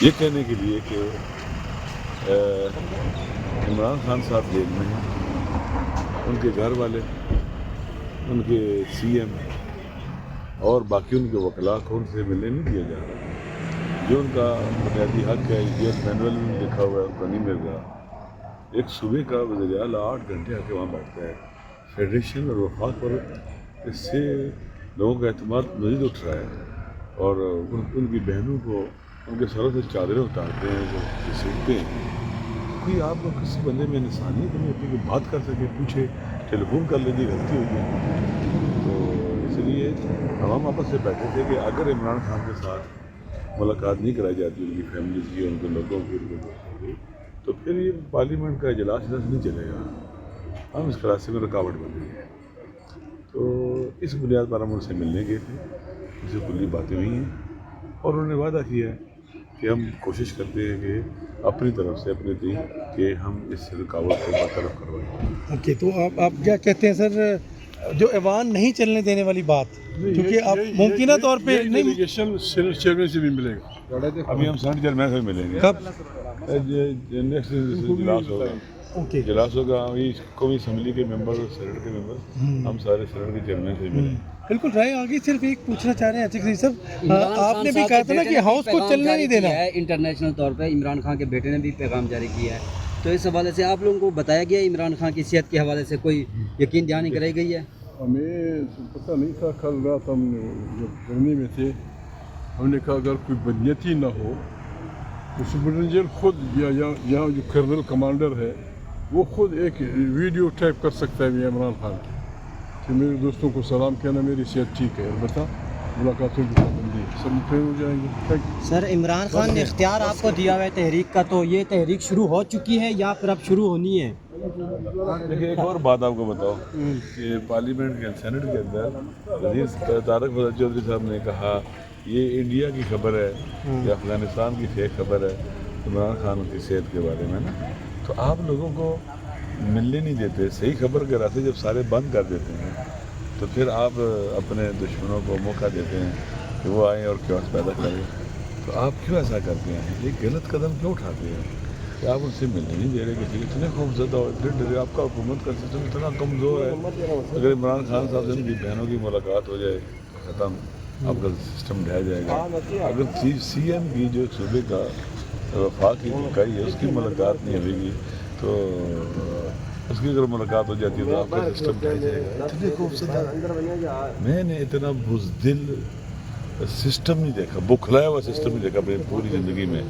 یہ کہنے کے لیے کہ عمران خان صاحب جیل میں ہیں، ان کے گھر والے، ان کے سی ایم اور باقی ان کے وکلاء کو ان سے ملنے نہیں دیا جا رہا، جو ان کا بنیادی حق ہے، US مینول میں لکھا ہوا ہے، ان کو نہیں مل رہا۔ ایک صوبے کا وزیر اعلیٰ 8 گھنٹے آ کے وہاں بیٹھتا ہے فیڈریشن اور وفاق پر، اس سے لوگوں کا اعتماد مزید اٹھ رہا ہے، اور ان کی بہنوں کو ان کے سروں سے چادریں اتارتے ہیں، جو گھسیٹتے ہیں۔ کوئی آپ کو کسی بندے میں انسانیت نہیں ہوتی کہ بات کر سکے، پوچھے، ٹیلی فون کر لیجیے غلطی ہوئی ہے۔ تو اس لیے ہم آپس سے بیٹھے تھے کہ اگر عمران خان کے ساتھ ملاقات نہیں کرائی جاتی، ان کی فیملیز کی، ان کے لوگوں کی، ان کے دوستوں کی، تو پھر یہ پارلیمنٹ کا اجلاس نہیں چلے گا، ہم اس راستے میں رکاوٹ بن گئی ہے۔ تو اس بنیاد پر ہم ان سے ملنے گئے تھے، ان سے کلی باتیں ہوئی ہیں، اور انہوں نے وعدہ کیا ہے کہ ہم کوشش کرتے ہیں کہ اپنی طرف سے اپنے تھی کہ ہم اس رکاوٹ کو برطرف کروائیں۔ اوکے، تو آپ کیا کہتے ہیں سر، جو ایوان نہیں چلنے دینے والی بات، کیونکہ آپ ممکنہ طور پہ نہیں، ڈیلیگیشن چیئرمین سے بھی ملے گا۔ ابھی ہم سینٹ چیئرمین سے ملیں گے، کب؟ نیکسٹ اجلاس ہوگا، اوکے، اجلاس ہوگا، قومی اسمبلی کے ممبر اور سینٹ کے ممبر، ہم سارے سینٹ کے چیئرمین سے ملیں گے۔ بالکل رائے آگے صرف ایک پوچھنا چاہ رہے ہیں عتیق صاحب، آپ نے بھی کہا تھا نا کہ ہاؤس کو چلنے نہیں دینا ہے، انٹرنیشنل طور پہ عمران خان کے بیٹے نے بھی پیغام جاری کیا ہے، تو اس حوالے سے آپ لوگوں کو بتایا گیا عمران خان کی صحت کے حوالے سے کوئی یقین دہانی کرائی گئی ہے؟ ہمیں پتہ نہیں تھا، کل رات ہم جب جرنی میں تھے، ہم نے کہا اگر کوئی بدنیتی نہ ہو تو سپرنٹینڈنٹ خود یا یہاں جو کرنل کمانڈر ہے وہ خود ایک ویڈیو ٹائپ کر سکتا ہے عمران خان کی کہ میرے دوستوں کو سلام کہنا، میری صحت ٹھیک ہے، البتہ ملاقاتوں کی پابندی سب مطمئن ہو جائیں گے۔ سر، عمران خان نے اختیار آپ کو دیا ہوا ہے تحریک کا، تو یہ تحریک شروع ہو چکی ہے یا پھر اب شروع ہونی ہے؟ دیکھیے ایک اور بات آپ کو بتاؤ کہ پارلیمنٹ کے سینٹ کے اندر وزیر طارق فضل چودھری صاحب نے کہا یہ انڈیا کی خبر ہے یا افغانستان کی فیک خبر ہے عمران خان کی صحت کے بارے میں نا، تو آپ لوگوں کو ملنے نہیں دیتے، صحیح خبر کے راستے جب سارے بند کر دیتے ہیں تو پھر آپ اپنے دشمنوں کو موقع دیتے ہیں کہ وہ آئیں اور کیوس پیدا کریں۔ تو آپ کیوں ایسا کرتے ہیں؟ یہ غلط قدم کیوں اٹھاتے ہیں کہ آپ ان سے ملنے نہیں دے رہے؟ کسی اتنے خوفزدہ ہو، اتنے ڈرے، آپ کا حکومت کا سسٹم اتنا کمزور ہے، اگر عمران خان صاحب سے ان کی بہنوں کی ملاقات ہو جائے ختم، آپ کا سسٹم ڈھہ جائے گا۔ اگر سی ایم کی جو صوبے کا وفاق کی اکائی ہے اس کی ملاقات نہیں ہوئے گی تو اس کی اگر ملاقات ہو جاتی ہے تو آپ کا سسٹم ڈھہ جائے گا۔ اتنے خوفزدہ، میں نے اتنا بزدل سسٹم نہیں دیکھا، بکھلایا ہوا سسٹم نہیں دیکھا اپنی پوری زندگی میں،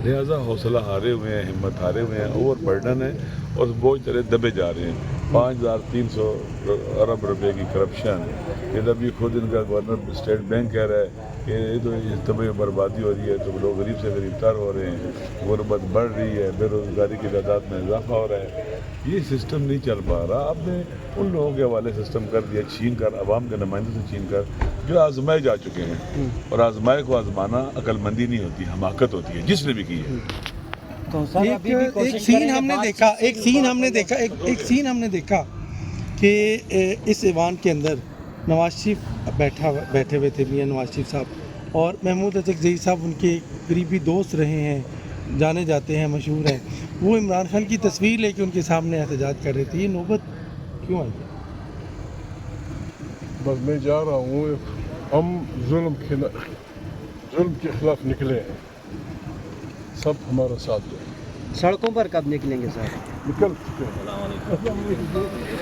لہٰذا حوصلہ ہارے ہوئے ہیں، ہمت ہارے ہوئے ہیں، اوور برڈن ہے اور بوجھ طرح دبے جا رہے ہیں۔ 5300 ارب روپے کی کرپشن، یہ ابھی خود ان کا گورنر اسٹیٹ بینک کہہ رہا ہے کہ یہ تو اجتماعی بربادی ہو رہی ہے، تو لوگ غریب سے غریب تر ہو رہے ہیں، غربت بڑھ رہی ہے، بے روزگاری کی تعداد میں اضافہ ہو رہا ہے، یہ سسٹم نہیں چل پا رہا۔ آپ نے ان لوگوں کے حوالے سسٹم کر دیا، چھین کر، عوام کے نمائندوں سے چھین کر، جو آزمائے جا چکے ہیں، اور آزمائے کو آزمانا عقل مندی نہیں ہوتی، حماقت ہوتی ہے جس نے بھی کی ہے۔ تو سر ابھی بھی ایک کوشش سین کریں گے ہم نے بات دیکھا، ایک سین ہم نے دیکھا کہ اس ایوان کے اندر نواز شریف بیٹھے ہوئے تھے، میاں نواز شریف صاحب، اور محمود اذکزئی صاحب ان کے قریبی دوست رہے ہیں، جانے جاتے ہیں، مشہور ہیں، وہ عمران خان کی تصویر لے کے ان کے سامنے احتجاج کر رہے تھے، یہ نوبت کیوں آئی؟ بس میں جا رہا ہوں، ہم ظلم کے خلاف نکلے ہیں، سب ہمارا ساتھ دیں۔ سڑکوں پر کب نکلیں گے سر؟ نکل چکے ہیں۔